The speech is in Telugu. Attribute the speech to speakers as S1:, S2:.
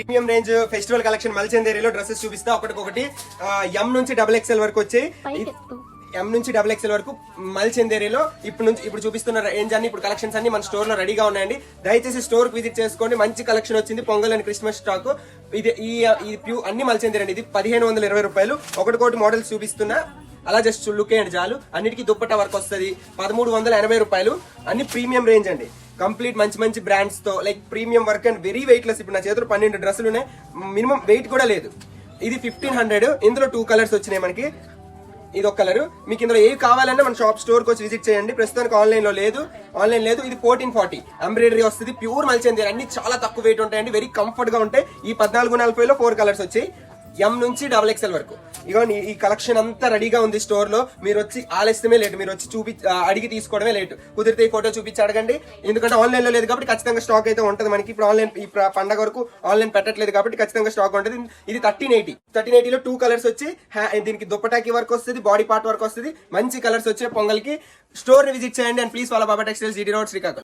S1: ప్రీమియం రేంజ్ ఫెస్టివల్ కలెక్షన్ మల్చందేరిలో డ్రెస్సెస్ చూపిస్తా ఒకటికొకటి. ఎం నుంచి XXL వరకు వచ్చాయి. ఎం నుంచి XXL వరకు మల్చందేరిలో ఇప్పుడు చూపిస్తున్న రేంజ్ అన్ని ఇప్పుడు కలెక్షన్స్ అన్ని మన స్టోర్ లో రెడీగా ఉన్నాయండి. దయచేసి స్టోర్ కి విజిట్ చేసుకోండి. మంచి కలెక్షన్ వచ్చింది. Pongal and Christmas stock. ఇది ఈ ప్యూ అన్ని మల్చందేరి అండి. ఇది 1520 రూపాయలు. ఒకటికోటి మోడల్స్ చూపిస్తున్నా, అలా జస్ట్ లుక్ వేయండి చాలు. అన్నిటికీ దుప్పట్టా వర్క్ వస్తుంది. 1380 రూపాయలు. అన్ని ప్రీమియం రేంజ్ అండి. కంప్లీట్ మంచి మంచి బ్రాండ్స్ తో like premium work and very weight less. ఇప్పుడు నా చేతులు 12 డ్రెస్సులు ఉన్నాయి. మినిమం వెయిట్ కూడా లేదు. ఇది 1500. ఇందులో 2 కలర్స్ వచ్చినాయి మనకి. ఇది ఒక కలర్. మీకు ఇందులో ఏవి కావాలన్నా మన షాప్ స్టోర్ కి వచ్చి విజిట్ చేయండి. ప్రస్తుతానికి ఆన్లైన్ లేదు. ఇది 1440 ఎంబ్రాయిడరీ వస్తుంది. ప్యూర్ మల్చందేరి. అన్ని చాలా తక్కువ వెయిట్ ఉంటాయండి. వెరీ కంఫర్ట్ గా ఉంటాయి. ఈ 1440లో 4 కలర్స్ వచ్చాయి. ఎం నుంచి XXL వరకు. ఇక ఈ కలెక్షన్ అంతా రెడీగా ఉంది స్టోర్ లో. మీరు వచ్చి ఆలస్యమే లేట్. మీరు వచ్చి అడిగి తీసుకోవడమే లేట్. కుదిరితే ఈ ఫోటో చూపించి అడగండి. ఎందుకంటే ఆన్లైన్ లో లేదు కాబట్టి ఖచ్చితంగా స్టాక్ అయితే ఉంటుంది మనకి. ఇప్పుడు ఆన్లైన్ ఈ పండగ వరకు ఆన్లైన్ పెట్టట్లేదు కాబట్టి ఖచ్చితంగా స్టాక్ ఉంటుంది. ఇది 1380లో 2 కలర్స్ వచ్చి దీనికి దుప్పటాకి వర్క్ వస్తుంది, బాడీ పార్ట్ వర్క్ వస్తుంది. మంచి కలర్స్ వచ్చే పొంగల్ కి. స్టోర్ ని విజిట్ చేయండి. And please follow Baba textiles, GT road, Srikakulam.